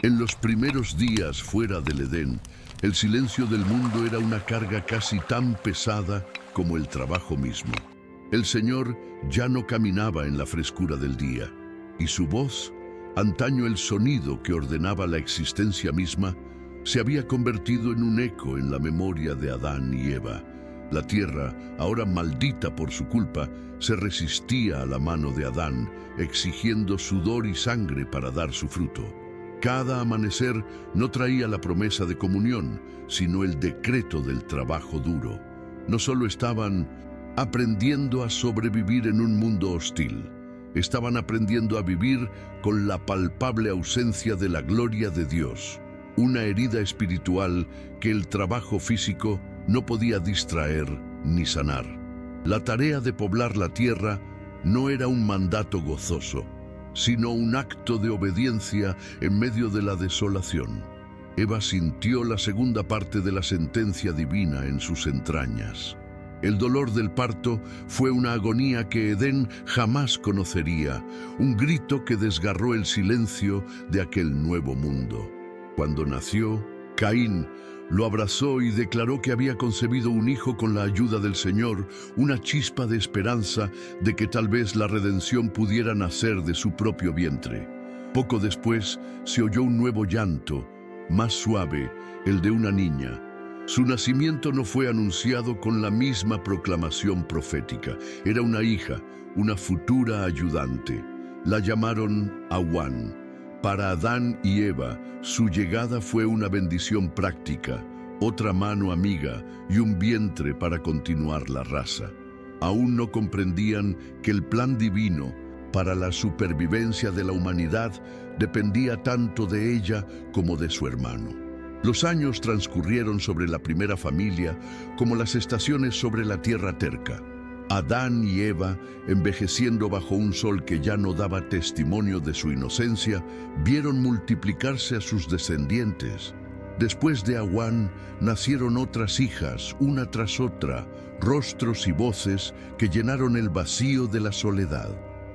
En los primeros días fuera del Edén, el silencio del mundo era una carga casi tan pesada como el trabajo mismo. El Señor ya no caminaba en la frescura del día, y su voz, antaño el sonido que ordenaba la existencia misma, se había convertido en un eco en la memoria de Adán y Eva. La tierra, ahora maldita por su culpa, se resistía a la mano de Adán, exigiendo sudor y sangre para dar su fruto. Cada amanecer no traía la promesa de comunión, sino el decreto del trabajo duro. No solo estaban aprendiendo a sobrevivir en un mundo hostil, estaban aprendiendo a vivir con la palpable ausencia de la gloria de Dios, una herida espiritual que el trabajo físico no podía distraer ni sanar. La tarea de poblar la tierra no era un mandato gozoso, sino un acto de obediencia en medio de la desolación. Eva sintió la segunda parte de la sentencia divina en sus entrañas. El dolor del parto fue una agonía que Edén jamás conocería, un grito que desgarró el silencio de aquel nuevo mundo. Cuando nació, Caín lo abrazó y declaró que había concebido un hijo con la ayuda del Señor, una chispa de esperanza de que tal vez la redención pudiera nacer de su propio vientre. Poco después se oyó un nuevo llanto, más suave, el de una niña. Su nacimiento no fue anunciado con la misma proclamación profética. Era una hija, una futura ayudante. La llamaron Awan. Para Adán y Eva, su llegada fue una bendición práctica, otra mano amiga y un vientre para continuar la raza. Aún no comprendían que el plan divino para la supervivencia de la humanidad dependía tanto de ella como de su hermano. Los años transcurrieron sobre la primera familia como las estaciones sobre la tierra terca. Adán y Eva, envejeciendo bajo un sol que ya no daba testimonio de su inocencia, vieron multiplicarse a sus descendientes. Después de Awan nacieron otras hijas, una tras otra, rostros y voces que llenaron el vacío de la soledad.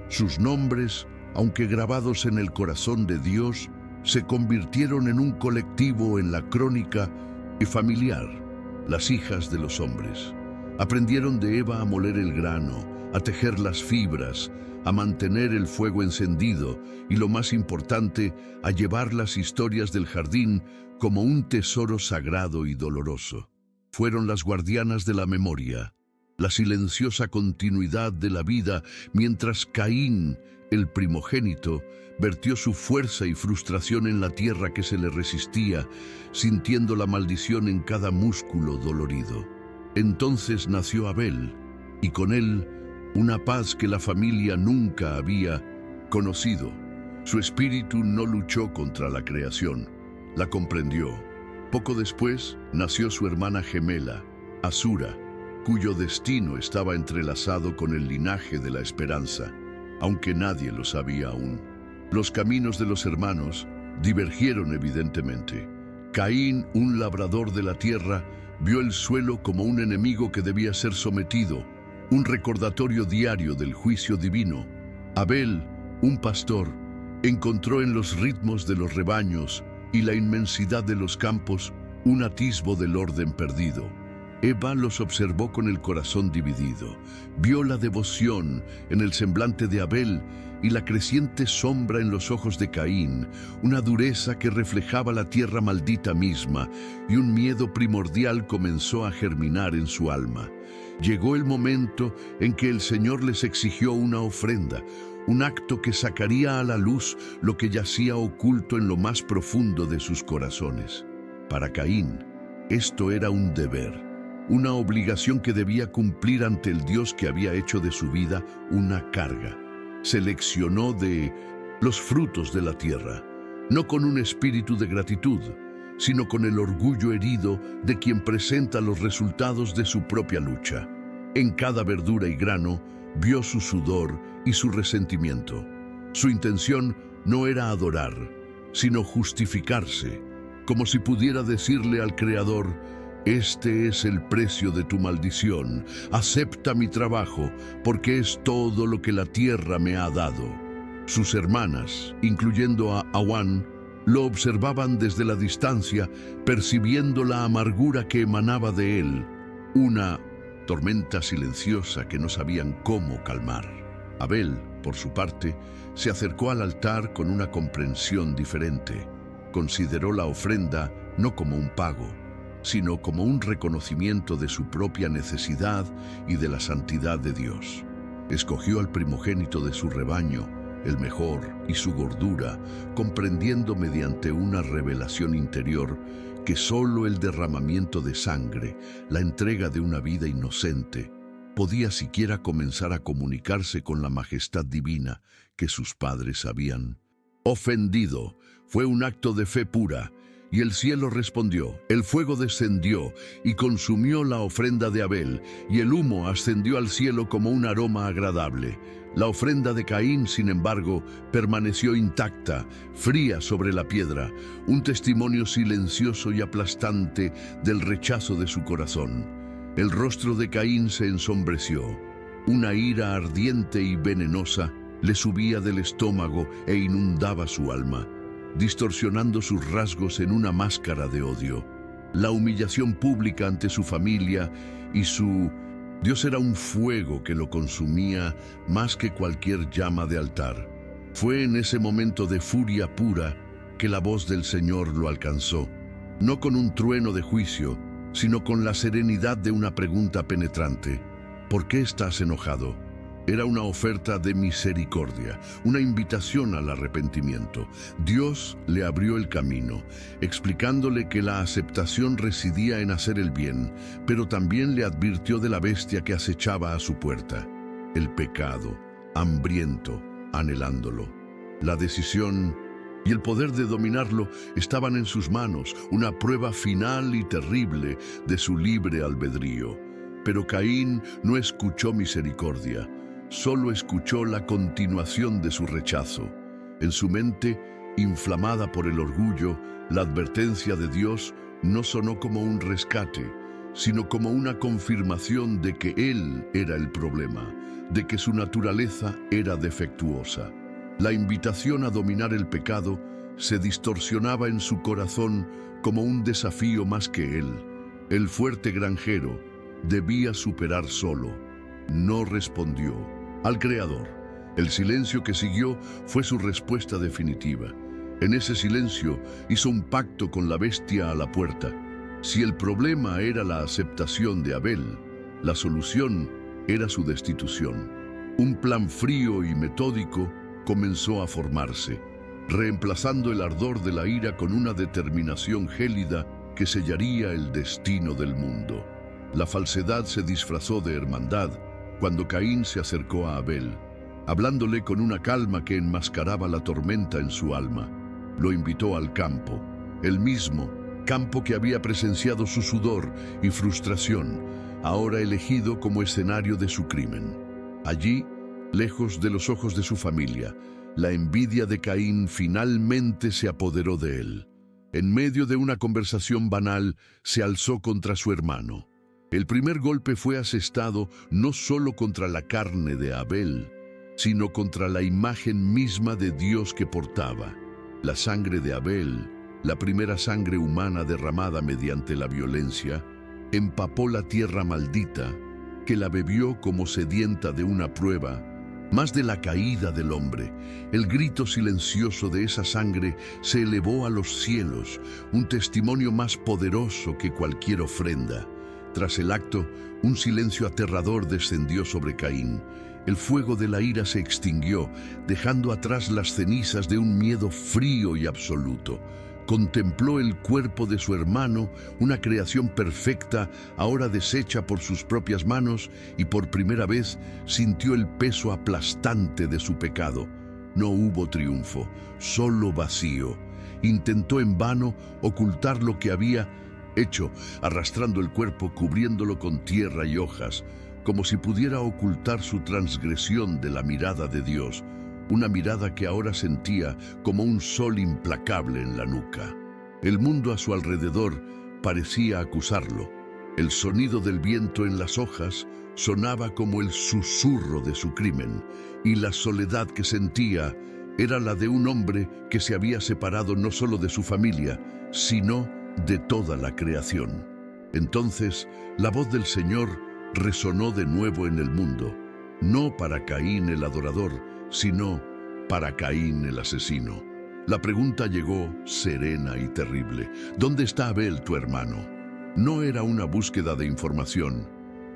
Sus nombres, aunque grabados en el corazón de Dios, se convirtieron en un colectivo en la crónica y familiar, las hijas de los hombres. Aprendieron de Eva a moler el grano, a tejer las fibras, a mantener el fuego encendido y, lo más importante, a llevar las historias del jardín como un tesoro sagrado y doloroso. Fueron las guardianas de la memoria, la silenciosa continuidad de la vida, mientras Caín, el primogénito, vertió su fuerza y frustración en la tierra que se le resistía, sintiendo la maldición en cada músculo dolorido. Entonces nació Abel, y con él una paz que la familia nunca había conocido. Su espíritu no luchó contra la creación, la comprendió. Poco después nació su hermana gemela, Asura, cuyo destino estaba entrelazado con el linaje de la esperanza, aunque nadie lo sabía aún. Los caminos de los hermanos divergieron evidentemente. Caín, un labrador de la tierra, vio el suelo como un enemigo que debía ser sometido, un recordatorio diario del juicio divino. Abel, un pastor, encontró en los ritmos de los rebaños y la inmensidad de los campos un atisbo del orden perdido. Eva los observó con el corazón dividido. Vio la devoción en el semblante de Abel y la creciente sombra en los ojos de Caín, una dureza que reflejaba la tierra maldita misma, y un miedo primordial comenzó a germinar en su alma. Llegó el momento en que el Señor les exigió una ofrenda, un acto que sacaría a la luz lo que yacía oculto en lo más profundo de sus corazones. Para Caín, esto era un deber, una obligación que debía cumplir ante el Dios que había hecho de su vida una carga. Seleccionó de los frutos de la tierra, no con un espíritu de gratitud, sino con el orgullo herido de quien presenta los resultados de su propia lucha. En cada verdura y grano vio su sudor y su resentimiento. Su intención no era adorar, sino justificarse, como si pudiera decirle al Creador: este es el precio de tu maldición, acepta mi trabajo, porque es todo lo que la tierra me ha dado. Sus hermanas, incluyendo a Awan, Lo observaban desde la distancia, percibiendo la amargura que emanaba de él, una tormenta silenciosa que no sabían cómo calmar. Abel, por su parte, se acercó al altar con una comprensión diferente. Consideró la ofrenda no como un pago, sino como un reconocimiento de su propia necesidad y de la santidad de Dios. Escogió al primogénito de su rebaño, el mejor, y su gordura, comprendiendo mediante una revelación interior que solo el derramamiento de sangre, la entrega de una vida inocente, podía siquiera comenzar a comunicarse con la majestad divina que sus padres habían ofendido. Fue un acto de fe pura, y el cielo respondió. El fuego descendió y consumió la ofrenda de Abel, y el humo ascendió al cielo como un aroma agradable. La ofrenda de Caín, sin embargo, permaneció intacta, fría sobre la piedra, un testimonio silencioso y aplastante del rechazo de su corazón. El rostro de Caín se ensombreció. Una ira ardiente y venenosa le subía del estómago e inundaba su alma, distorsionando sus rasgos en una máscara de odio. La humillación pública ante su familia y su Dios era un fuego que lo consumía más que cualquier llama de altar. Fue en ese momento de furia pura que la voz del Señor lo alcanzó, no con un trueno de juicio, sino con la serenidad de una pregunta penetrante. ¿Por qué estás enojado? Era una oferta de misericordia, una invitación al arrepentimiento. Dios le abrió el camino, explicándole que la aceptación residía en hacer el bien, pero también le advirtió de la bestia que acechaba a su puerta, el pecado, hambriento, anhelándolo. La decisión y el poder de dominarlo estaban en sus manos, una prueba final y terrible de su libre albedrío. Pero Caín no escuchó misericordia. Solo escuchó la continuación de su rechazo. En su mente, inflamada por el orgullo, la advertencia de Dios no sonó como un rescate, sino como una confirmación de que Él era el problema, de que su naturaleza era defectuosa. La invitación a dominar el pecado se distorsionaba en su corazón como un desafío más que él. El fuerte granjero debía superar solo. No respondió al Creador. El silencio que siguió fue su respuesta definitiva. En ese silencio hizo un pacto con la bestia a la puerta. Si el problema era la aceptación de Abel, la solución era su destitución. Un plan frío y metódico comenzó a formarse, reemplazando el ardor de la ira con una determinación gélida que sellaría el destino del mundo. La falsedad se disfrazó de hermandad cuando Caín se acercó a Abel, hablándole con una calma que enmascaraba la tormenta en su alma. Lo invitó al campo, el mismo campo que había presenciado su sudor y frustración, ahora elegido como escenario de su crimen. Allí, lejos de los ojos de su familia, la envidia de Caín finalmente se apoderó de él. En medio de una conversación banal, se alzó contra su hermano. El primer golpe fue asestado no solo contra la carne de Abel, sino contra la imagen misma de Dios que portaba. La sangre de Abel, la primera sangre humana derramada mediante la violencia, empapó la tierra maldita, que la bebió como sedienta de una prueba, más de la caída del hombre. El grito silencioso de esa sangre se elevó a los cielos, un testimonio más poderoso que cualquier ofrenda. Tras el acto, un silencio aterrador descendió sobre Caín. El fuego de la ira se extinguió, dejando atrás las cenizas de un miedo frío y absoluto. Contempló el cuerpo de su hermano, una creación perfecta, ahora deshecha por sus propias manos, y por primera vez sintió el peso aplastante de su pecado. No hubo triunfo, solo vacío. Intentó en vano ocultar lo que había hecho, arrastrando el cuerpo, cubriéndolo con tierra y hojas, como si pudiera ocultar su transgresión de la mirada de Dios, una mirada que ahora sentía como un sol implacable en la nuca. El mundo a su alrededor parecía acusarlo. El sonido del viento en las hojas sonaba como el susurro de su crimen, y la soledad que sentía era la de un hombre que se había separado no solo de su familia, sino de toda la creación. Entonces, la voz del Señor resonó de nuevo en el mundo, no para Caín el adorador, sino para Caín el asesino. La pregunta llegó serena y terrible: ¿dónde está Abel, tu hermano? No era una búsqueda de información,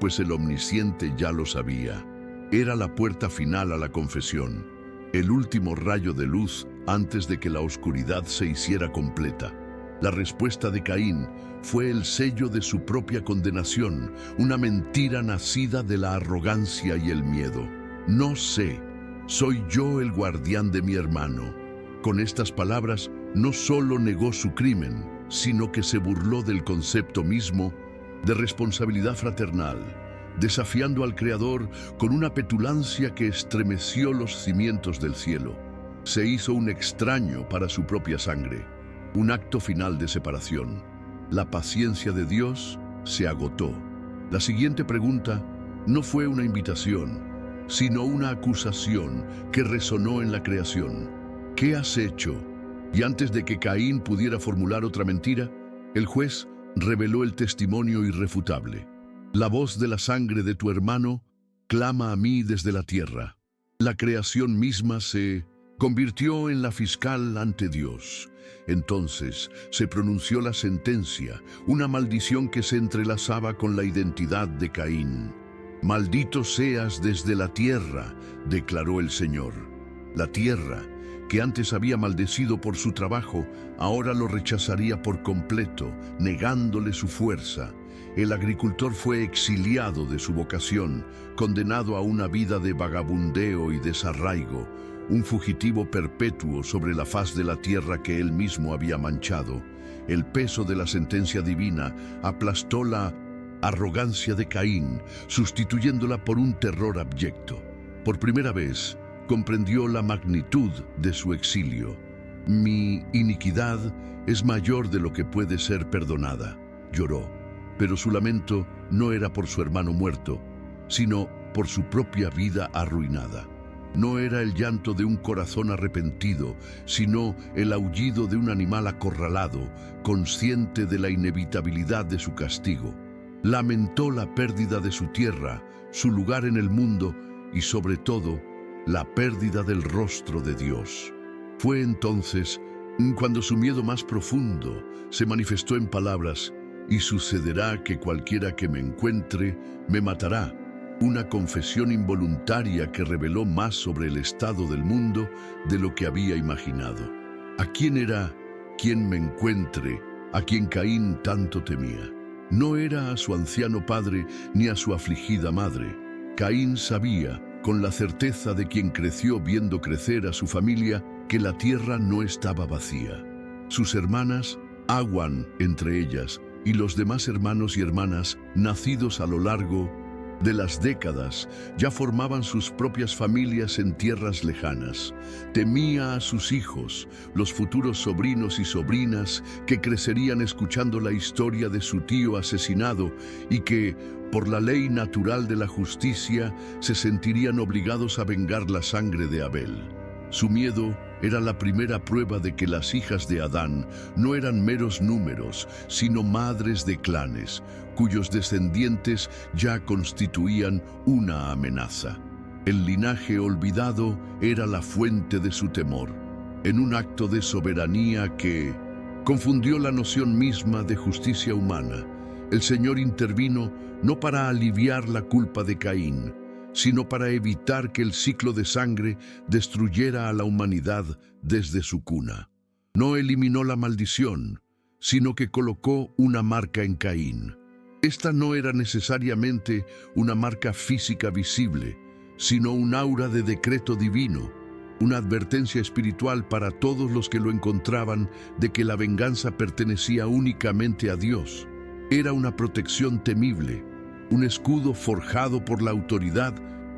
pues el Omnisciente ya lo sabía. Era la puerta final a la confesión, el último rayo de luz antes de que la oscuridad se hiciera completa. La respuesta de Caín fue el sello de su propia condenación, una mentira nacida de la arrogancia y el miedo. No sé, soy yo el guardián de mi hermano. Con estas palabras, no solo negó su crimen, sino que se burló del concepto mismo de responsabilidad fraternal, desafiando al Creador con una petulancia que estremeció los cimientos del cielo. Se hizo un extraño para su propia sangre, un acto final de separación. La paciencia de Dios se agotó. La siguiente pregunta no fue una invitación, sino una acusación que resonó en la creación. ¿Qué has hecho? Y antes de que Caín pudiera formular otra mentira, el juez reveló el testimonio irrefutable. La voz de la sangre de tu hermano clama a mí desde la tierra. La creación misma se convirtió en la fiscal ante Dios. Entonces se pronunció la sentencia, una maldición que se entrelazaba con la identidad de Caín. Maldito seas desde la tierra, declaró el Señor. La tierra, que antes había maldecido por su trabajo, ahora lo rechazaría por completo, negándole su fuerza. El agricultor fue exiliado de su vocación, condenado a una vida de vagabundeo y desarraigo, un fugitivo perpetuo sobre la faz de la tierra que él mismo había manchado. El peso de la sentencia divina aplastó la arrogancia de Caín, sustituyéndola por un terror abyecto. Por primera vez, comprendió la magnitud de su exilio. Mi iniquidad es mayor de lo que puede ser perdonada, lloró, pero su lamento no era por su hermano muerto, sino por su propia vida arruinada. No era el llanto de un corazón arrepentido, sino el aullido de un animal acorralado, consciente de la inevitabilidad de su castigo. Lamentó la pérdida de su tierra, su lugar en el mundo y, sobre todo, la pérdida del rostro de Dios. Fue entonces cuando su miedo más profundo se manifestó en palabras: y sucederá que cualquiera que me encuentre me matará. Una confesión involuntaria que reveló más sobre el estado del mundo de lo que había imaginado. ¿A quién era quien me encuentre, a quien Caín tanto temía? No era a su anciano padre ni a su afligida madre. Caín sabía, con la certeza de quien creció viendo crecer a su familia, que la tierra no estaba vacía. Sus hermanas aguan entre ellas, y los demás hermanos y hermanas, nacidos a lo largo de las décadas, ya formaban sus propias familias en tierras lejanas. Temía a sus hijos, los futuros sobrinos y sobrinas que crecerían escuchando la historia de su tío asesinado y que, por la ley natural de la justicia, se sentirían obligados a vengar la sangre de Abel. Su miedo era la primera prueba de que las hijas de Adán no eran meros números, sino madres de clanes, cuyos descendientes ya constituían una amenaza. El linaje olvidado era la fuente de su temor, en un acto de soberanía que confundió la noción misma de justicia humana. El Señor intervino no para aliviar la culpa de Caín, sino para evitar que el ciclo de sangre destruyera a la humanidad desde su cuna. No eliminó la maldición, sino que colocó una marca en Caín. Esta no era necesariamente una marca física visible, sino un aura de decreto divino, una advertencia espiritual para todos los que lo encontraban de que la venganza pertenecía únicamente a Dios. Era una protección temible, un escudo forjado por la autoridad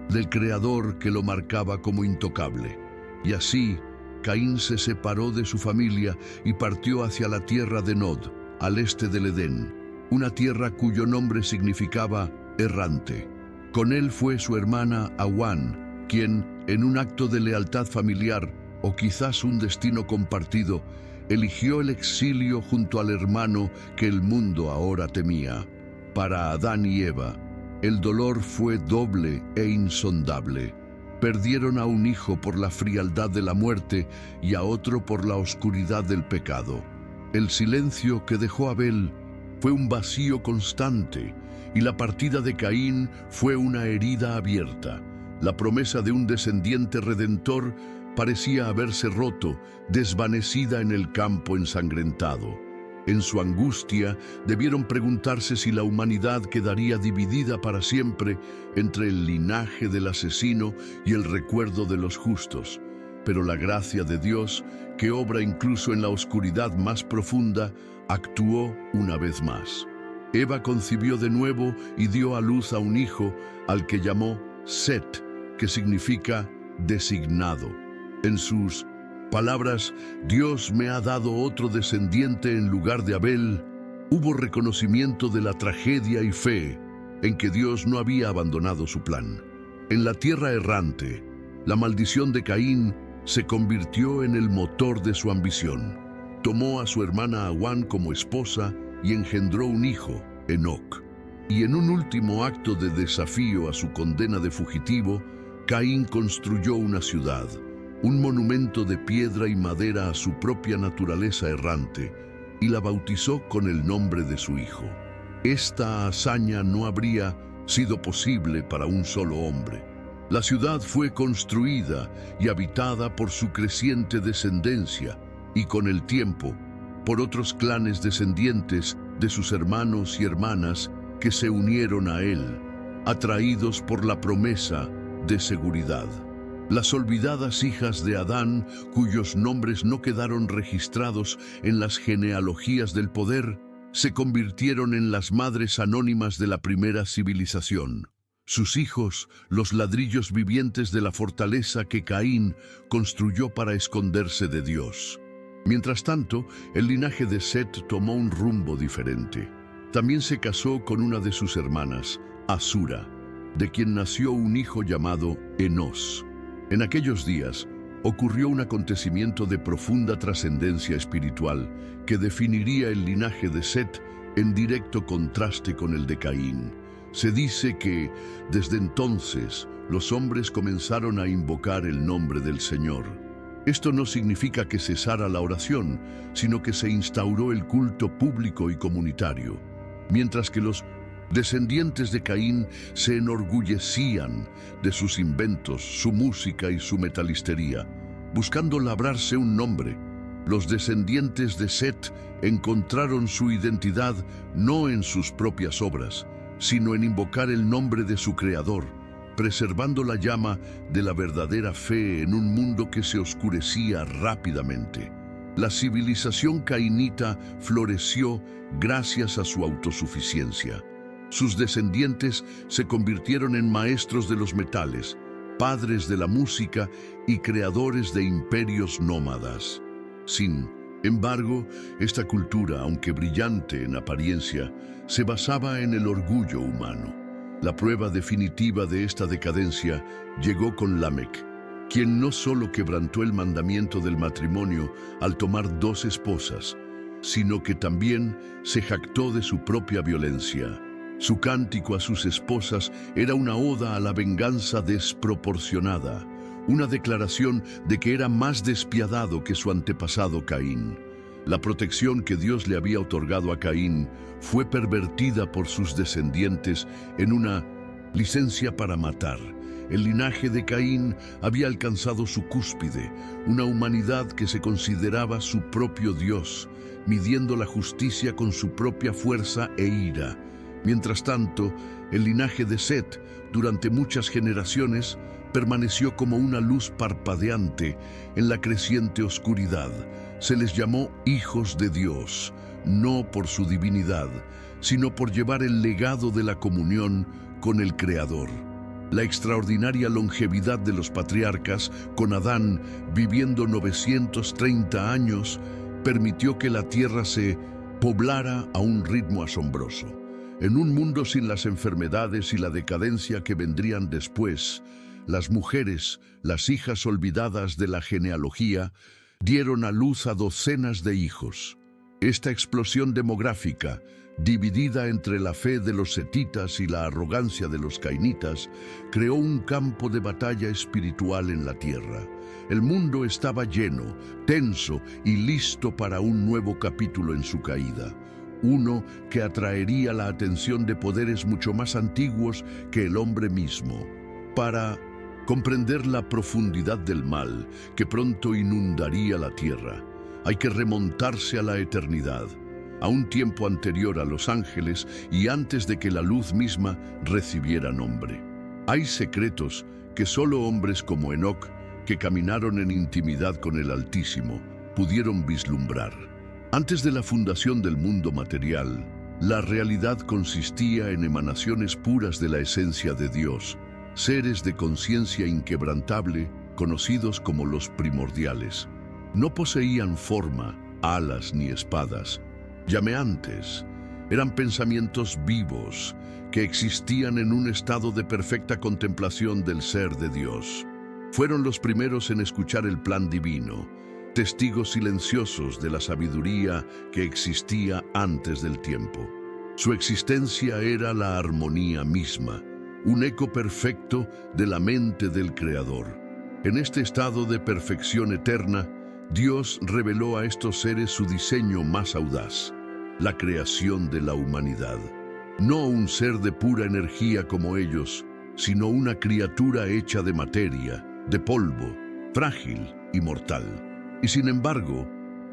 del Creador que lo marcaba como intocable. Y así, Caín se separó de su familia y partió hacia la tierra de Nod, al este del Edén, una tierra cuyo nombre significaba errante. Con él fue su hermana Awan, quien, en un acto de lealtad familiar, o quizás un destino compartido, eligió el exilio junto al hermano que el mundo ahora temía. Para Adán y Eva, el dolor fue doble e insondable. Perdieron a un hijo por la frialdad de la muerte y a otro por la oscuridad del pecado. El silencio que dejó Abel fue un vacío constante, y la partida de Caín fue una herida abierta. La promesa de un descendiente redentor parecía haberse roto, desvanecida en el campo ensangrentado. En su angustia, debieron preguntarse si la humanidad quedaría dividida para siempre entre el linaje del asesino y el recuerdo de los justos. Pero la gracia de Dios, que obra incluso en la oscuridad más profunda, actuó una vez más. Eva concibió de nuevo y dio a luz a un hijo al que llamó Set, que significa designado. En sus palabras, Dios me ha dado otro descendiente en lugar de Abel, hubo reconocimiento de la tragedia y fe en que Dios no había abandonado su plan. En la tierra errante, la maldición de Caín se convirtió en el motor de su ambición. Tomó a su hermana Awan como esposa y engendró un hijo, Enoc. Y en un último acto de desafío a su condena de fugitivo, Caín construyó una ciudad, un monumento de piedra y madera a su propia naturaleza errante, y la bautizó con el nombre de su hijo. Esta hazaña no habría sido posible para un solo hombre. La ciudad fue construida y habitada por su creciente descendencia, y con el tiempo, por otros clanes descendientes de sus hermanos y hermanas que se unieron a él, atraídos por la promesa de seguridad. Las olvidadas hijas de Adán, cuyos nombres no quedaron registrados en las genealogías del poder, se convirtieron en las madres anónimas de la primera civilización. Sus hijos, los ladrillos vivientes de la fortaleza que Caín construyó para esconderse de Dios. Mientras tanto, el linaje de Set tomó un rumbo diferente. También se casó con una de sus hermanas, Asura, de quien nació un hijo llamado Enos. En aquellos días, ocurrió un acontecimiento de profunda trascendencia espiritual que definiría el linaje de Set en directo contraste con el de Caín. Se dice que, desde entonces, los hombres comenzaron a invocar el nombre del Señor. Esto no significa que cesara la oración, sino que se instauró el culto público y comunitario, mientras que los descendientes de Caín se enorgullecían de sus inventos, su música y su metalistería, buscando labrarse un nombre. Los descendientes de Set encontraron su identidad no en sus propias obras, sino en invocar el nombre de su Creador, preservando la llama de la verdadera fe en un mundo que se oscurecía rápidamente. La civilización cainita floreció gracias a su autosuficiencia. Sus descendientes se convirtieron en maestros de los metales, padres de la música y creadores de imperios nómadas. Sin embargo, esta cultura, aunque brillante en apariencia, se basaba en el orgullo humano. La prueba definitiva de esta decadencia llegó con Lamec, quien no solo quebrantó el mandamiento del matrimonio al tomar 2 esposas, sino que también se jactó de su propia violencia. Su cántico a sus esposas era una oda a la venganza desproporcionada, una declaración de que era más despiadado que su antepasado Caín. La protección que Dios le había otorgado a Caín fue pervertida por sus descendientes en una licencia para matar. El linaje de Caín había alcanzado su cúspide, una humanidad que se consideraba su propio Dios, midiendo la justicia con su propia fuerza e ira. Mientras tanto, el linaje de Set, durante muchas generaciones, permaneció como una luz parpadeante en la creciente oscuridad. Se les llamó hijos de Dios, no por su divinidad, sino por llevar el legado de la comunión con el Creador. La extraordinaria longevidad de los patriarcas, con Adán viviendo 930 años, permitió que la tierra se poblara a un ritmo asombroso. En un mundo sin las enfermedades y la decadencia que vendrían después, las mujeres, las hijas olvidadas de la genealogía, dieron a luz a docenas de hijos. Esta explosión demográfica, dividida entre la fe de los setitas y la arrogancia de los cainitas, creó un campo de batalla espiritual en la tierra. El mundo estaba lleno, tenso y listo para un nuevo capítulo en su caída. Uno que atraería la atención de poderes mucho más antiguos que el hombre mismo. Para comprender la profundidad del mal que pronto inundaría la tierra, hay que remontarse a la eternidad, a un tiempo anterior a los ángeles y antes de que la luz misma recibiera nombre. Hay secretos que solo hombres como Enoc, que caminaron en intimidad con el Altísimo, pudieron vislumbrar. Antes de la fundación del mundo material, la realidad consistía en emanaciones puras de la esencia de Dios, seres de conciencia inquebrantable, conocidos como los primordiales. No poseían forma, alas ni espadas. Llameantes, eran pensamientos vivos que existían en un estado de perfecta contemplación del ser de Dios. Fueron los primeros en escuchar el plan divino, testigos silenciosos de la sabiduría que existía antes del tiempo. Su existencia era la armonía misma, un eco perfecto de la mente del Creador. En este estado de perfección eterna, Dios reveló a estos seres su diseño más audaz, la creación de la humanidad. No un ser de pura energía como ellos, sino una criatura hecha de materia, de polvo, frágil y mortal. Y sin embargo,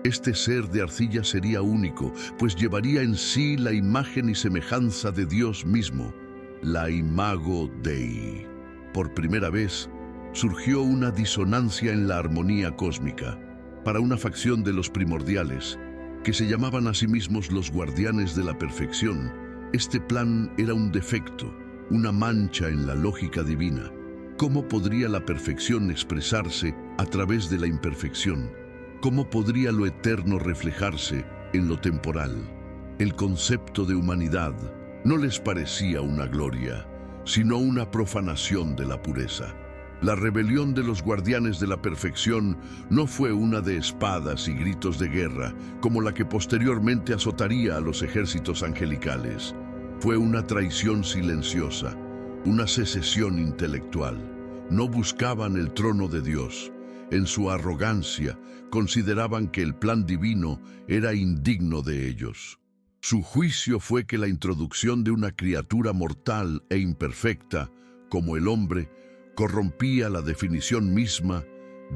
este ser de arcilla sería único, pues llevaría en sí la imagen y semejanza de Dios mismo, la Imago Dei. Por primera vez, surgió una disonancia en la armonía cósmica. Para una facción de los primordiales, que se llamaban a sí mismos los guardianes de la perfección, este plan era un defecto, una mancha en la lógica divina. ¿Cómo podría la perfección expresarse a través de la imperfección? ¿Cómo podría lo eterno reflejarse en lo temporal? El concepto de humanidad no les parecía una gloria, sino una profanación de la pureza. La rebelión de los guardianes de la perfección no fue una de espadas y gritos de guerra, como la que posteriormente azotaría a los ejércitos angelicales. Fue una traición silenciosa, una secesión intelectual. No buscaban el trono de Dios. En su arrogancia, consideraban que el plan divino era indigno de ellos. Su juicio fue que la introducción de una criatura mortal e imperfecta, como el hombre, corrompía la definición misma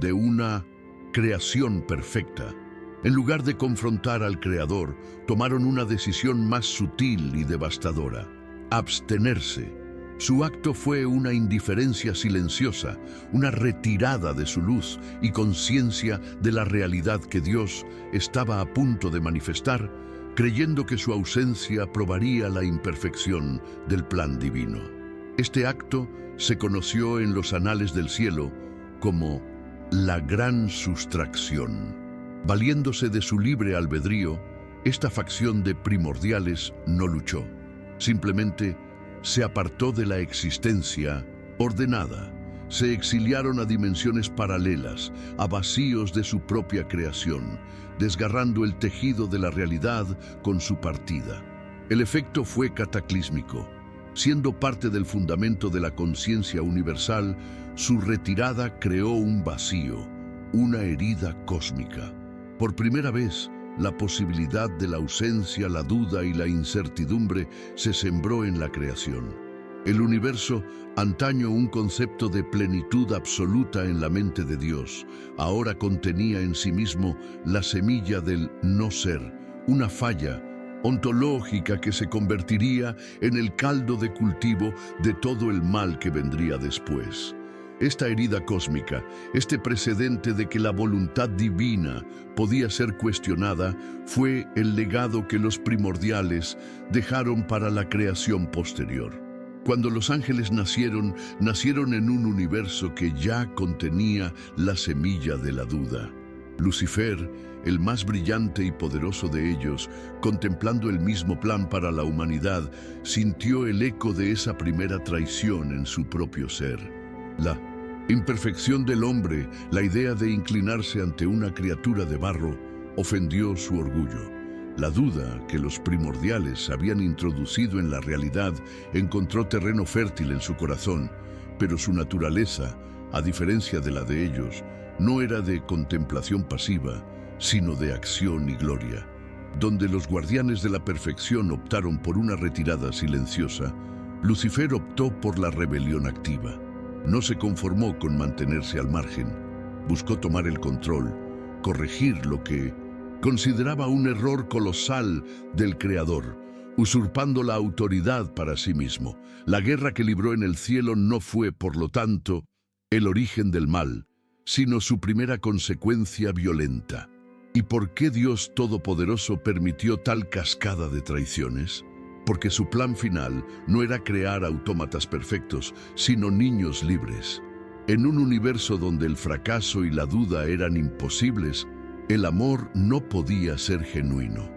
de una creación perfecta. En lugar de confrontar al Creador, tomaron una decisión más sutil y devastadora: abstenerse. Su acto fue una indiferencia silenciosa, una retirada de su luz y conciencia de la realidad que Dios estaba a punto de manifestar, creyendo que su ausencia probaría la imperfección del plan divino. Este acto se conoció en los anales del cielo como la gran sustracción. Valiéndose de su libre albedrío, esta facción de primordiales no luchó. Simplemente se apartó de la existencia ordenada. Se exiliaron a dimensiones paralelas, a vacíos de su propia creación, desgarrando el tejido de la realidad con su partida. El efecto fue cataclísmico. Siendo parte del fundamento de la conciencia universal, su retirada creó un vacío, una herida cósmica. Por primera vez, la posibilidad de la ausencia, la duda y la incertidumbre se sembró en la creación. El universo, antaño un concepto de plenitud absoluta en la mente de Dios, ahora contenía en sí mismo la semilla del no ser, una falla ontológica que se convertiría en el caldo de cultivo de todo el mal que vendría después. Esta herida cósmica, este precedente de que la voluntad divina podía ser cuestionada, fue el legado que los primordiales dejaron para la creación posterior. Cuando los ángeles nacieron en un universo que ya contenía la semilla de la duda. Lucifer, el más brillante y poderoso de ellos, contemplando el mismo plan para la humanidad, sintió el eco de esa primera traición en su propio ser. La imperfección del hombre, la idea de inclinarse ante una criatura de barro, ofendió su orgullo. La duda que los primordiales habían introducido en la realidad encontró terreno fértil en su corazón, pero su naturaleza, a diferencia de la de ellos, no era de contemplación pasiva, sino de acción y gloria. Donde los guardianes de la perfección optaron por una retirada silenciosa, Lucifer optó por la rebelión activa. No se conformó con mantenerse al margen. Buscó tomar el control, corregir lo que consideraba un error colosal del Creador, usurpando la autoridad para sí mismo. La guerra que libró en el cielo no fue, por lo tanto, el origen del mal, sino su primera consecuencia violenta. ¿Y por qué Dios Todopoderoso permitió tal cascada de traiciones? Porque su plan final no era crear autómatas perfectos, sino niños libres. En un universo donde el fracaso y la duda eran imposibles, el amor no podía ser genuino.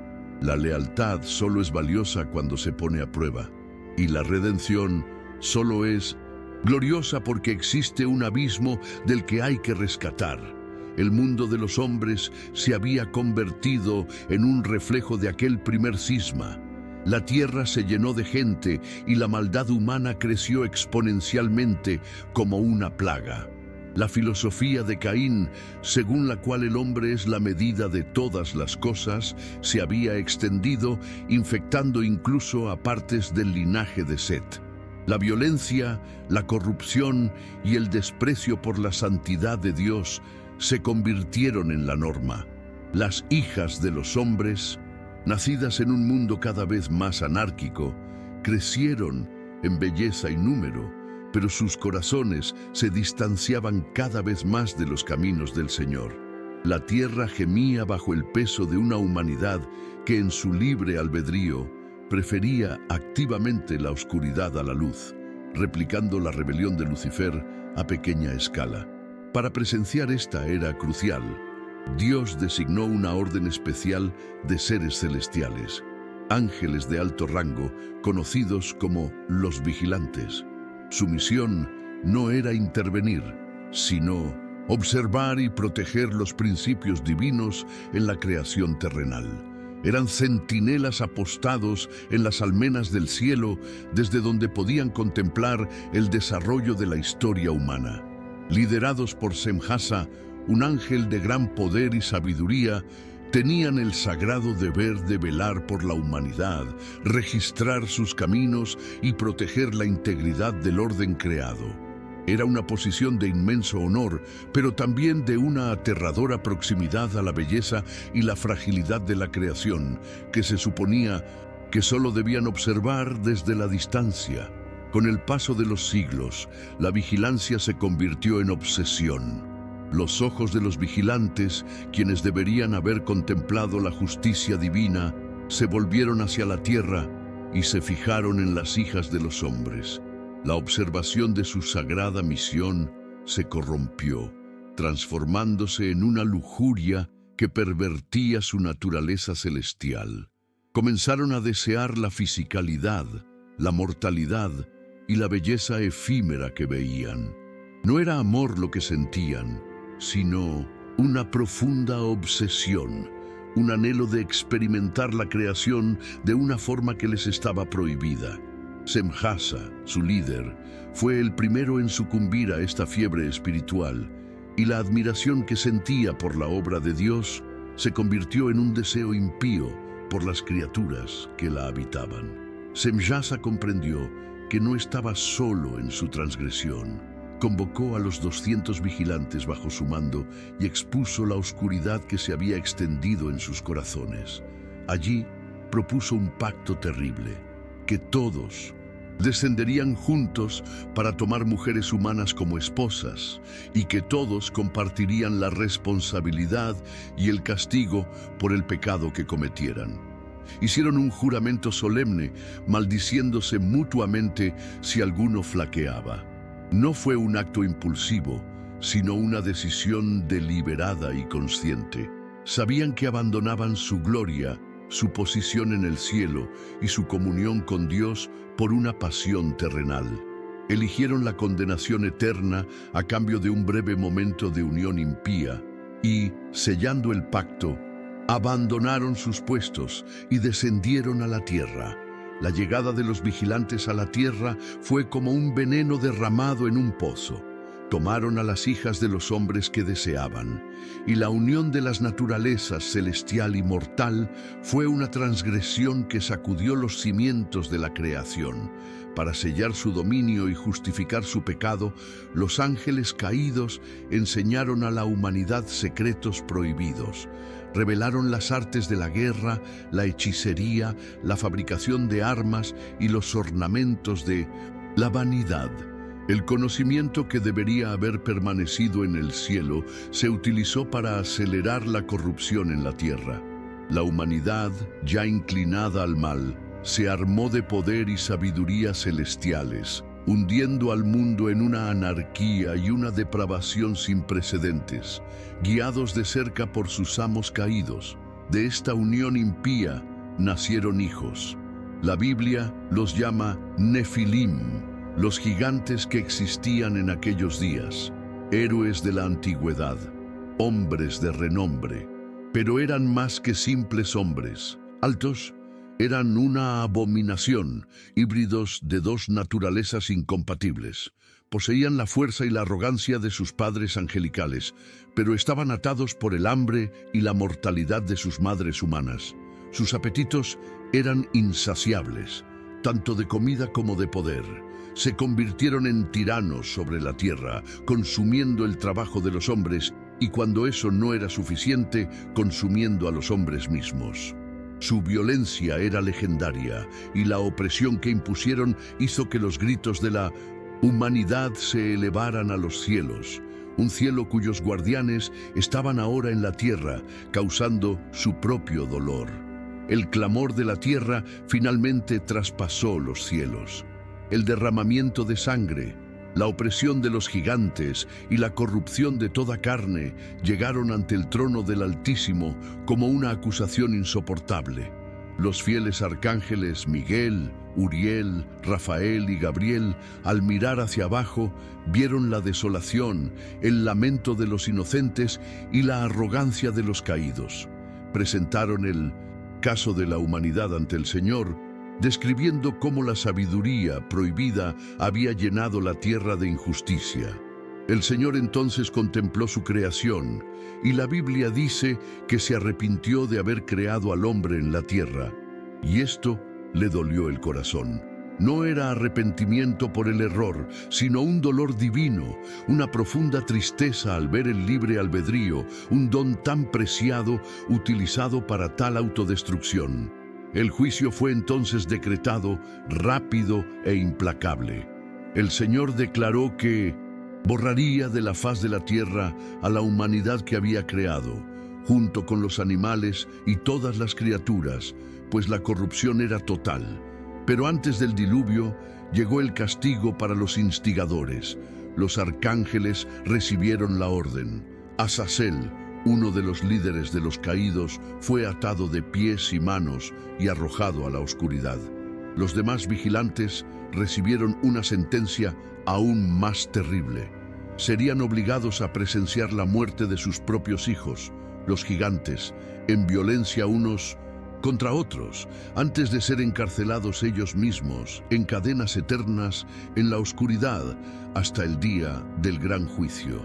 La lealtad solo es valiosa cuando se pone a prueba, y la redención solo es gloriosa porque existe un abismo del que hay que rescatar. El mundo de los hombres se había convertido en un reflejo de aquel primer cisma. La tierra se llenó de gente y la maldad humana creció exponencialmente como una plaga. La filosofía de Caín, según la cual el hombre es la medida de todas las cosas, se había extendido, infectando incluso a partes del linaje de Set. La violencia, la corrupción y el desprecio por la santidad de Dios se convirtieron en la norma. Las hijas de los hombres, nacidas en un mundo cada vez más anárquico, crecieron en belleza y número, pero sus corazones se distanciaban cada vez más de los caminos del Señor. La tierra gemía bajo el peso de una humanidad que en su libre albedrío prefería activamente la oscuridad a la luz, replicando la rebelión de Lucifer a pequeña escala. Para presenciar esta era crucial, Dios designó una orden especial de seres celestiales, ángeles de alto rango, conocidos como los vigilantes. Su misión no era intervenir, sino observar y proteger los principios divinos en la creación terrenal. Eran centinelas apostados en las almenas del cielo, desde donde podían contemplar el desarrollo de la historia humana. Liderados por Semjasa, un ángel de gran poder y sabiduría, tenían el sagrado deber de velar por la humanidad, registrar sus caminos y proteger la integridad del orden creado. Era una posición de inmenso honor, pero también de una aterradora proximidad a la belleza y la fragilidad de la creación, que se suponía que solo debían observar desde la distancia. Con el paso de los siglos, la vigilancia se convirtió en obsesión. Los ojos de los vigilantes, quienes deberían haber contemplado la justicia divina, se volvieron hacia la tierra y se fijaron en las hijas de los hombres. La observación de su sagrada misión se corrompió, transformándose en una lujuria que pervertía su naturaleza celestial. Comenzaron a desear la fisicalidad, la mortalidad y la belleza efímera que veían. No era amor lo que sentían, sino una profunda obsesión, un anhelo de experimentar la creación de una forma que les estaba prohibida. Semjasa, su líder, fue el primero en sucumbir a esta fiebre espiritual, y la admiración que sentía por la obra de Dios se convirtió en un deseo impío por las criaturas que la habitaban. Semjasa comprendió que no estaba solo en su transgresión. Convocó a los 200 vigilantes bajo su mando y expuso la oscuridad que se había extendido en sus corazones. Allí propuso un pacto terrible, que todos descenderían juntos para tomar mujeres humanas como esposas y que todos compartirían la responsabilidad y el castigo por el pecado que cometieran. Hicieron un juramento solemne, maldiciéndose mutuamente si alguno flaqueaba. No fue un acto impulsivo, sino una decisión deliberada y consciente. Sabían que abandonaban su gloria, su posición en el cielo y su comunión con Dios por una pasión terrenal. Eligieron la condenación eterna a cambio de un breve momento de unión impía y, sellando el pacto, abandonaron sus puestos y descendieron a la tierra. La llegada de los vigilantes a la tierra fue como un veneno derramado en un pozo. Tomaron a las hijas de los hombres que deseaban, y la unión de las naturalezas celestial y mortal fue una transgresión que sacudió los cimientos de la creación. Para sellar su dominio y justificar su pecado, los ángeles caídos enseñaron a la humanidad secretos prohibidos. Revelaron las artes de la guerra, la hechicería, la fabricación de armas y los ornamentos de la vanidad. El conocimiento que debería haber permanecido en el cielo se utilizó para acelerar la corrupción en la tierra. La humanidad, ya inclinada al mal, se armó de poder y sabiduría celestiales, hundiendo al mundo en una anarquía y una depravación sin precedentes, guiados de cerca por sus amos caídos. De esta unión impía nacieron hijos. La Biblia los llama Nefilim, los gigantes que existían en aquellos días, héroes de la antigüedad, hombres de renombre, pero eran más que simples hombres. Altos, eran una abominación, híbridos de dos naturalezas incompatibles. Poseían la fuerza y la arrogancia de sus padres angelicales, pero estaban atados por el hambre y la mortalidad de sus madres humanas. Sus apetitos eran insaciables, tanto de comida como de poder. Se convirtieron en tiranos sobre la tierra, consumiendo el trabajo de los hombres y, cuando eso no era suficiente, consumiendo a los hombres mismos. Su violencia era legendaria y la opresión que impusieron hizo que los gritos de la humanidad se elevaran a los cielos, un cielo cuyos guardianes estaban ahora en la tierra, causando su propio dolor. El clamor de la tierra finalmente traspasó los cielos. El derramamiento de sangre, la opresión de los gigantes y la corrupción de toda carne llegaron ante el trono del Altísimo como una acusación insoportable. Los fieles arcángeles Miguel, Uriel, Rafael y Gabriel, al mirar hacia abajo, vieron la desolación, el lamento de los inocentes y la arrogancia de los caídos. Presentaron el caso de la humanidad ante el Señor, describiendo cómo la sabiduría prohibida había llenado la tierra de injusticia. El Señor entonces contempló su creación, y la Biblia dice que se arrepintió de haber creado al hombre en la tierra, y esto le dolió el corazón. No era arrepentimiento por el error, sino un dolor divino, una profunda tristeza al ver el libre albedrío, un don tan preciado utilizado para tal autodestrucción. El juicio fue entonces decretado, rápido e implacable. El Señor declaró que borraría de la faz de la tierra a la humanidad que había creado, junto con los animales y todas las criaturas, pues la corrupción era total. Pero antes del diluvio llegó el castigo para los instigadores. Los arcángeles recibieron la orden. Azazel, uno de los líderes de los caídos, fue atado de pies y manos y arrojado a la oscuridad. Los demás vigilantes recibieron una sentencia aún más terrible. Serían obligados a presenciar la muerte de sus propios hijos, los gigantes, en violencia unos contra otros, antes de ser encarcelados ellos mismos en cadenas eternas en la oscuridad hasta el día del gran juicio.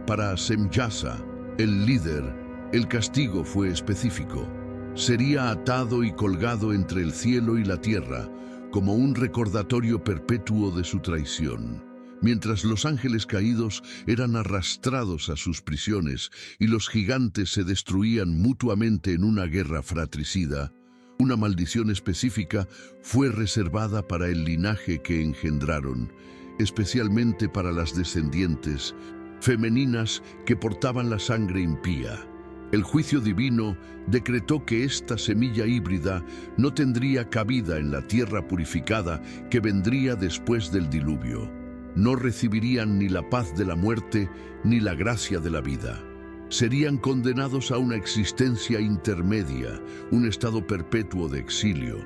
Para Semyasa, el líder, el castigo fue específico. Sería atado y colgado entre el cielo y la tierra como un recordatorio perpetuo de su traición. Mientras los ángeles caídos eran arrastrados a sus prisiones y los gigantes se destruían mutuamente en una guerra fratricida, una maldición específica fue reservada para el linaje que engendraron, especialmente para las descendientes femeninas que portaban la sangre impía. El juicio divino decretó que esta semilla híbrida no tendría cabida en la tierra purificada que vendría después del diluvio. No recibirían ni la paz de la muerte ni la gracia de la vida. Serían condenados a una existencia intermedia, un estado perpetuo de exilio.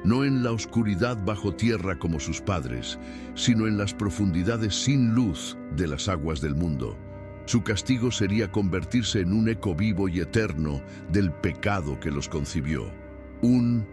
no en la oscuridad bajo tierra como sus padres, sino en las profundidades sin luz de las aguas del mundo. Su castigo sería convertirse en un eco vivo y eterno del pecado que los concibió. Un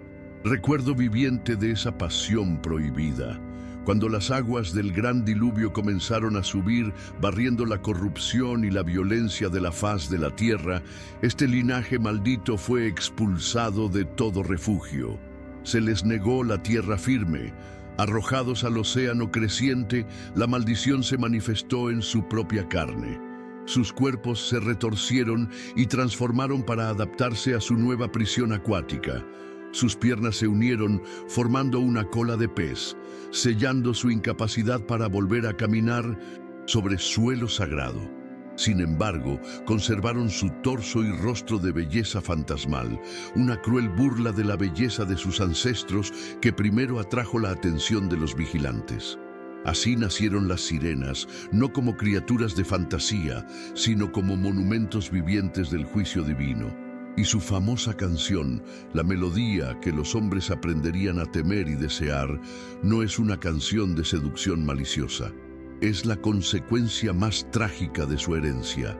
recuerdo viviente de esa pasión prohibida. Cuando las aguas del gran diluvio comenzaron a subir, barriendo la corrupción y la violencia de la faz de la tierra, este linaje maldito fue expulsado de todo refugio. Se les negó la tierra firme. Arrojados al océano creciente, la maldición se manifestó en su propia carne. Sus cuerpos se retorcieron y transformaron para adaptarse a su nueva prisión acuática. Sus piernas se unieron formando una cola de pez, sellando su incapacidad para volver a caminar sobre suelo sagrado. Sin embargo, conservaron su torso y rostro de belleza fantasmal, una cruel burla de la belleza de sus ancestros que primero atrajo la atención de los vigilantes. Así nacieron las sirenas, no como criaturas de fantasía, sino como monumentos vivientes del juicio divino. Y su famosa canción, la melodía que los hombres aprenderían a temer y desear, no es una canción de seducción maliciosa. Es la consecuencia más trágica de su herencia.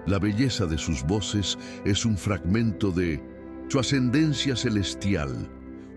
La belleza de sus voces es un fragmento de su ascendencia celestial,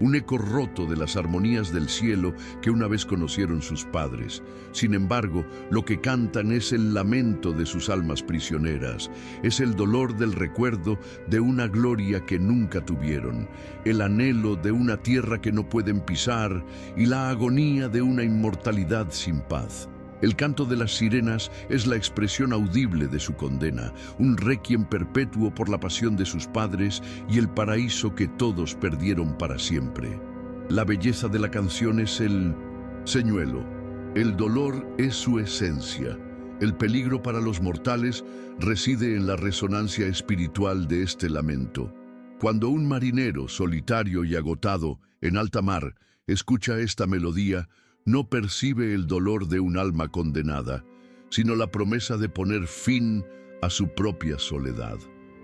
un eco roto de las armonías del cielo que una vez conocieron sus padres. Sin embargo, lo que cantan es el lamento de sus almas prisioneras, es el dolor del recuerdo de una gloria que nunca tuvieron, el anhelo de una tierra que no pueden pisar y la agonía de una inmortalidad sin paz. El canto de las sirenas es la expresión audible de su condena, un requiem perpetuo por la pasión de sus padres y el paraíso que todos perdieron para siempre. La belleza de la canción es el señuelo. El dolor es su esencia. El peligro para los mortales reside en la resonancia espiritual de este lamento. Cuando un marinero solitario y agotado en alta mar escucha esta melodía, no percibe el dolor de un alma condenada, sino la promesa de poner fin a su propia soledad.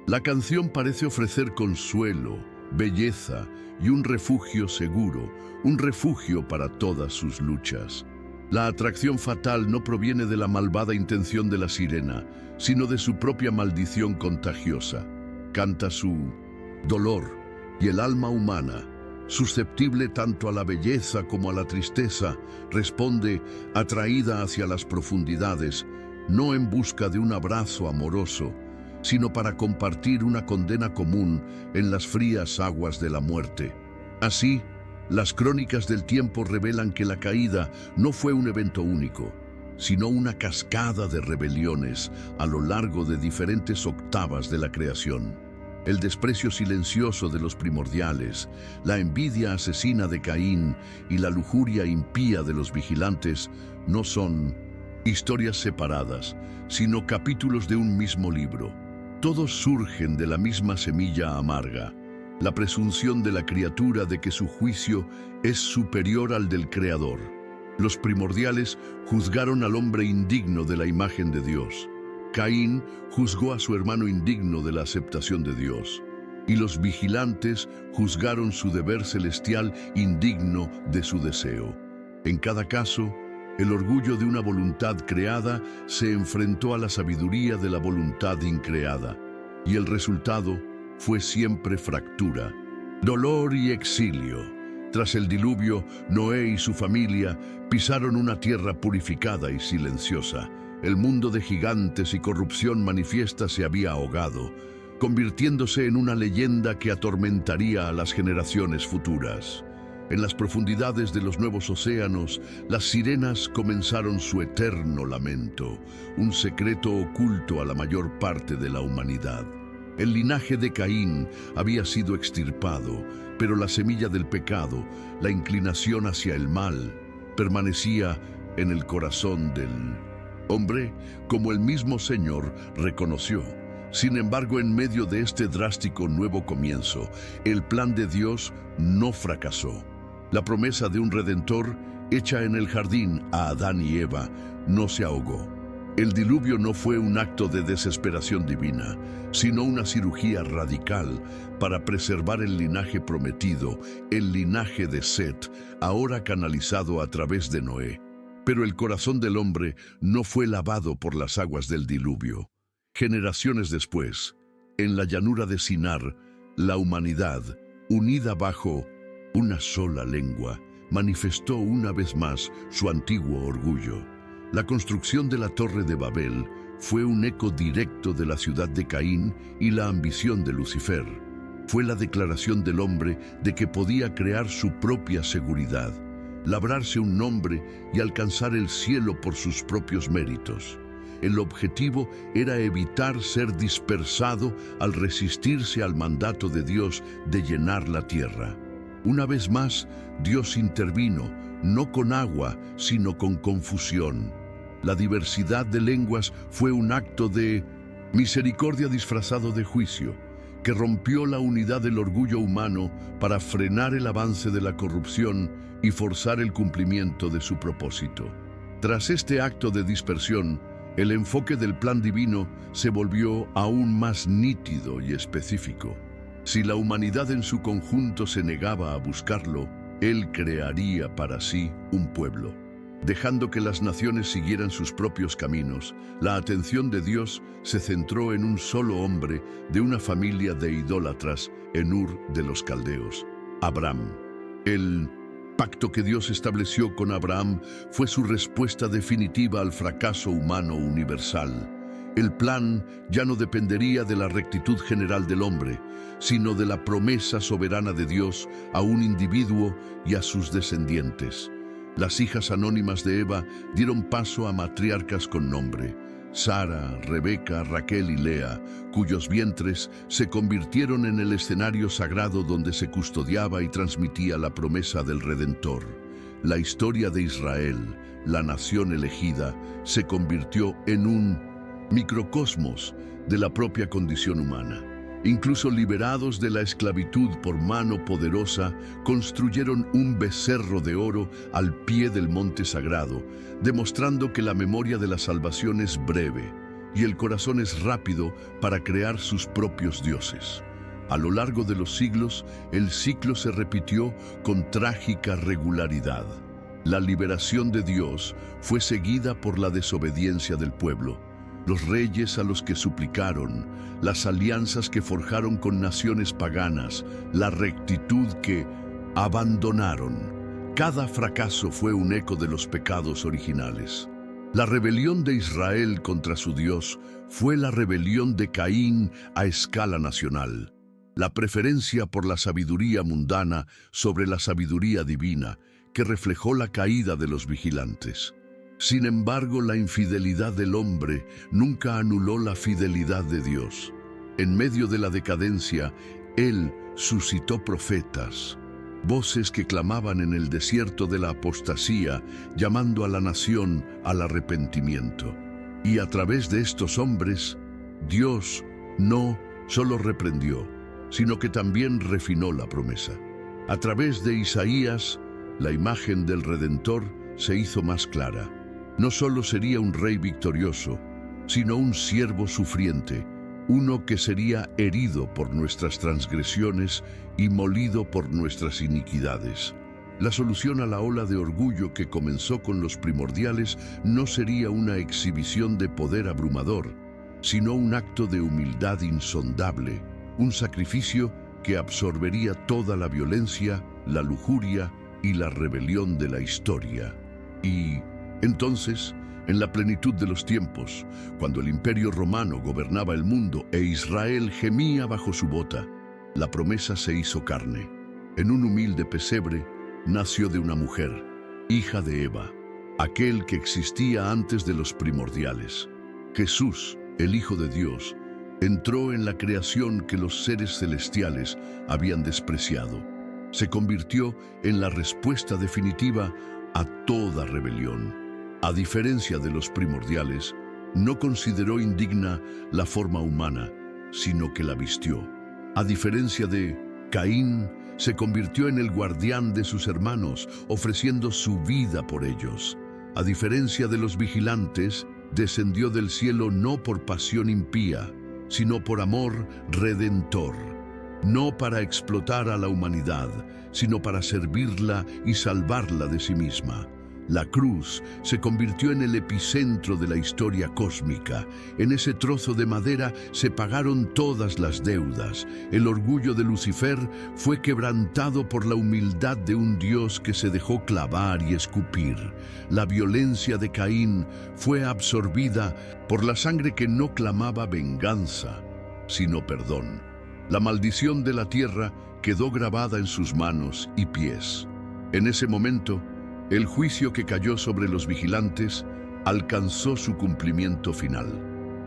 La canción parece ofrecer consuelo, belleza y un refugio seguro, un refugio para todas sus luchas. La atracción fatal no proviene de la malvada intención de la sirena, sino de su propia maldición contagiosa. Canta su dolor y el alma humana, susceptible tanto a la belleza como a la tristeza, responde atraída hacia las profundidades, no en busca de un abrazo amoroso, sino para compartir una condena común en las frías aguas de la muerte. Así, las crónicas del tiempo revelan que la caída no fue un evento único, sino una cascada de rebeliones a lo largo de diferentes octavas de la creación. El desprecio silencioso de los primordiales, la envidia asesina de Caín y la lujuria impía de los vigilantes no son historias separadas, sino capítulos de un mismo libro. Todos surgen de la misma semilla amarga, la presunción de la criatura de que su juicio es superior al del Creador. Los primordiales juzgaron al hombre indigno de la imagen de Dios. Caín juzgó a su hermano indigno de la aceptación de Dios, y los vigilantes juzgaron su deber celestial indigno de su deseo. En cada caso, el orgullo de una voluntad creada se enfrentó a la sabiduría de la voluntad increada, y el resultado fue siempre fractura, dolor y exilio. Tras el diluvio, Noé y su familia pisaron una tierra purificada y silenciosa. El mundo de gigantes y corrupción manifiesta se había ahogado, convirtiéndose en una leyenda que atormentaría a las generaciones futuras. En las profundidades de los nuevos océanos, las sirenas comenzaron su eterno lamento, un secreto oculto a la mayor parte de la humanidad. El linaje de Caín había sido extirpado, pero la semilla del pecado, la inclinación hacia el mal, permanecía en el corazón del hombre, como el mismo Señor reconoció. Sin embargo, en medio de este drástico nuevo comienzo, el plan de Dios no fracasó. La promesa de un Redentor, hecha en el jardín a Adán y Eva, no se ahogó. El diluvio no fue un acto de desesperación divina, sino una cirugía radical para preservar el linaje prometido, el linaje de Set, ahora canalizado a través de Noé. Pero el corazón del hombre no fue lavado por las aguas del diluvio. Generaciones después, en la llanura de Sinar, la humanidad, unida bajo una sola lengua, manifestó una vez más su antiguo orgullo. La construcción de la Torre de Babel fue un eco directo de la ciudad de Caín y la ambición de Lucifer. Fue la declaración del hombre de que podía crear su propia seguridad, labrarse un nombre y alcanzar el cielo por sus propios méritos. El objetivo era evitar ser dispersado al resistirse al mandato de Dios de llenar la tierra. Una vez más, Dios intervino, no con agua, sino con confusión. La diversidad de lenguas fue un acto de misericordia disfrazado de juicio, que rompió la unidad del orgullo humano para frenar el avance de la corrupción y forzar el cumplimiento de su propósito. Tras este acto de dispersión, el enfoque del plan divino se volvió aún más nítido y específico. Si la humanidad en su conjunto se negaba a buscarlo, Él crearía para sí un pueblo. Dejando que las naciones siguieran sus propios caminos, la atención de Dios se centró en un solo hombre de una familia de idólatras en Ur de los Caldeos, Abraham. El pacto que Dios estableció con Abraham fue su respuesta definitiva al fracaso humano universal. El plan ya no dependería de la rectitud general del hombre, sino de la promesa soberana de Dios a un individuo y a sus descendientes. Las hijas anónimas de Eva dieron paso a matriarcas con nombre: Sara, Rebeca, Raquel y Lea, cuyos vientres se convirtieron en el escenario sagrado donde se custodiaba y transmitía la promesa del Redentor. La historia de Israel, la nación elegida, se convirtió en un microcosmos de la propia condición humana. Incluso liberados de la esclavitud por mano poderosa, construyeron un becerro de oro al pie del monte sagrado, demostrando que la memoria de la salvación es breve y el corazón es rápido para crear sus propios dioses. A lo largo de los siglos, el ciclo se repitió con trágica regularidad. La liberación de Dios fue seguida por la desobediencia del pueblo. Los reyes a los que suplicaron, las alianzas que forjaron con naciones paganas, la rectitud que abandonaron. Cada fracaso fue un eco de los pecados originales. La rebelión de Israel contra su Dios fue la rebelión de Caín a escala nacional. La preferencia por la sabiduría mundana sobre la sabiduría divina, que reflejó la caída de los vigilantes. Sin embargo, la infidelidad del hombre nunca anuló la fidelidad de Dios. En medio de la decadencia, Él suscitó profetas, voces que clamaban en el desierto de la apostasía, llamando a la nación al arrepentimiento. Y a través de estos hombres, Dios no solo reprendió, sino que también refinó la promesa. A través de Isaías, la imagen del Redentor se hizo más clara. No solo sería un rey victorioso, sino un siervo sufriente, uno que sería herido por nuestras transgresiones y molido por nuestras iniquidades. La solución a la ola de orgullo que comenzó con los primordiales no sería una exhibición de poder abrumador, sino un acto de humildad insondable, un sacrificio que absorbería toda la violencia, la lujuria y la rebelión de la historia. Y entonces, en la plenitud de los tiempos, cuando el Imperio Romano gobernaba el mundo e Israel gemía bajo su bota, la promesa se hizo carne. En un humilde pesebre nació de una mujer, hija de Eva, aquel que existía antes de los primordiales. Jesús, el Hijo de Dios, entró en la creación que los seres celestiales habían despreciado. Se convirtió en la respuesta definitiva a toda rebelión. A diferencia de los primordiales, no consideró indigna la forma humana, sino que la vistió. A diferencia de Caín, se convirtió en el guardián de sus hermanos, ofreciendo su vida por ellos. A diferencia de los vigilantes, descendió del cielo no por pasión impía, sino por amor redentor, no para explotar a la humanidad, sino para servirla y salvarla de sí misma. La cruz se convirtió en el epicentro de la historia cósmica. En ese trozo de madera se pagaron todas las deudas. El orgullo de Lucifer fue quebrantado por la humildad de un Dios que se dejó clavar y escupir. La violencia de Caín fue absorbida por la sangre que no clamaba venganza, sino perdón. La maldición de la tierra quedó grabada en sus manos y pies. En ese momento, el juicio que cayó sobre los vigilantes alcanzó su cumplimiento final,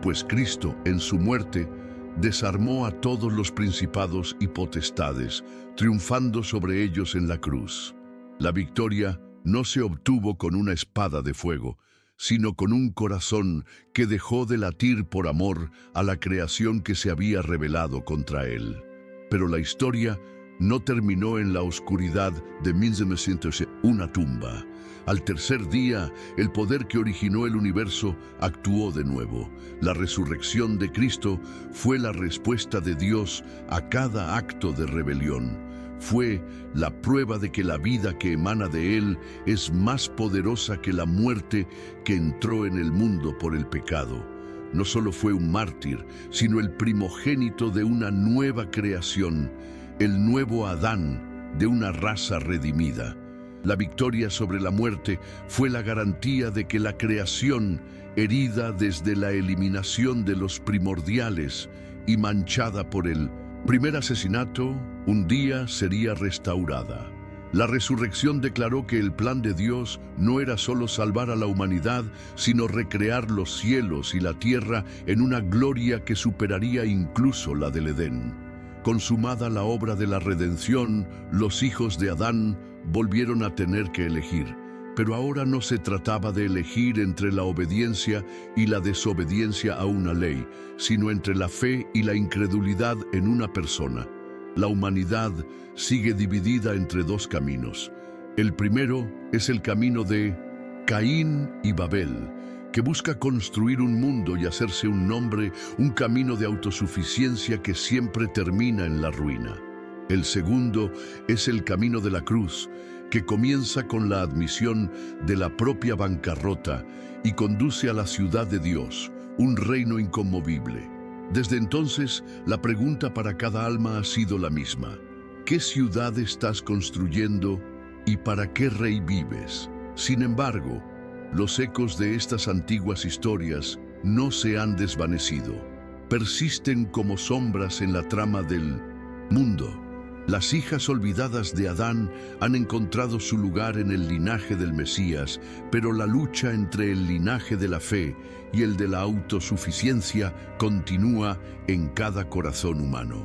pues Cristo, en su muerte, desarmó a todos los principados y potestades, triunfando sobre ellos en la cruz. La victoria no se obtuvo con una espada de fuego, sino con un corazón que dejó de latir por amor a la creación que se había rebelado contra él. Pero la historia no terminó en la oscuridad de 1901, una tumba. Al tercer día, el poder que originó el universo actuó de nuevo. La resurrección de Cristo fue la respuesta de Dios a cada acto de rebelión. Fue la prueba de que la vida que emana de Él es más poderosa que la muerte que entró en el mundo por el pecado. No solo fue un mártir, sino el primogénito de una nueva creación, el nuevo Adán de una raza redimida. La victoria sobre la muerte fue la garantía de que la creación, herida desde la eliminación de los primordiales y manchada por el primer asesinato, un día sería restaurada. La resurrección declaró que el plan de Dios no era solo salvar a la humanidad, sino recrear los cielos y la tierra en una gloria que superaría incluso la del Edén. Consumada la obra de la redención, los hijos de Adán volvieron a tener que elegir. Pero ahora no se trataba de elegir entre la obediencia y la desobediencia a una ley, sino entre la fe y la incredulidad en una persona. La humanidad sigue dividida entre dos caminos. El primero es el camino de Caín y Babel, que busca construir un mundo y hacerse un nombre, un camino de autosuficiencia que siempre termina en la ruina. El segundo es el camino de la cruz, que comienza con la admisión de la propia bancarrota y conduce a la ciudad de Dios, un reino inconmovible. Desde entonces, la pregunta para cada alma ha sido la misma. ¿Qué ciudad estás construyendo y para qué rey vives? Sin embargo, los ecos de estas antiguas historias no se han desvanecido. Persisten como sombras en la trama del mundo. Las hijas olvidadas de Adán han encontrado su lugar en el linaje del Mesías, pero la lucha entre el linaje de la fe y el de la autosuficiencia continúa en cada corazón humano.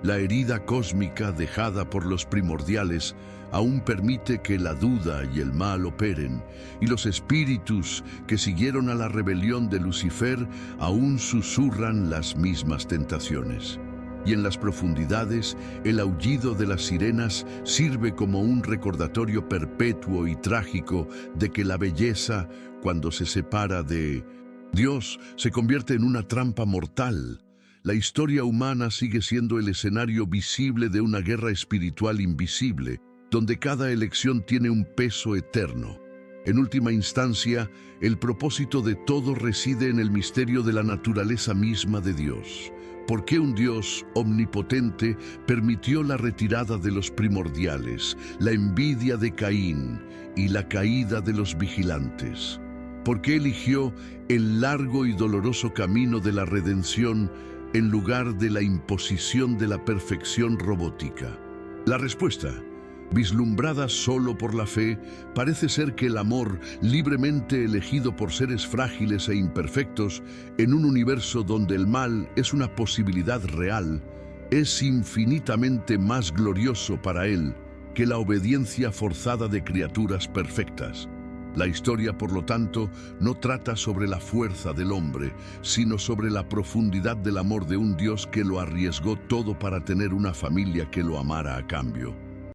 La herida cósmica dejada por los primordiales aún permite que la duda y el mal operen, y los espíritus que siguieron a la rebelión de Lucifer aún susurran las mismas tentaciones. Y en las profundidades, el aullido de las sirenas sirve como un recordatorio perpetuo y trágico de que la belleza, cuando se separa de Dios, se convierte en una trampa mortal. La historia humana sigue siendo el escenario visible de una guerra espiritual invisible, donde cada elección tiene un peso eterno. En última instancia, el propósito de todo reside en el misterio de la naturaleza misma de Dios. ¿Por qué un Dios omnipotente permitió la retirada de los primordiales, la envidia de Caín y la caída de los vigilantes? ¿Por qué eligió el largo y doloroso camino de la redención en lugar de la imposición de la perfección robótica? La respuesta, vislumbrada solo por la fe, parece ser que el amor, libremente elegido por seres frágiles e imperfectos, en un universo donde el mal es una posibilidad real, es infinitamente más glorioso para él que la obediencia forzada de criaturas perfectas. La historia, por lo tanto, no trata sobre la fuerza del hombre, sino sobre la profundidad del amor de un Dios que lo arriesgó todo para tener una familia que lo amara a cambio.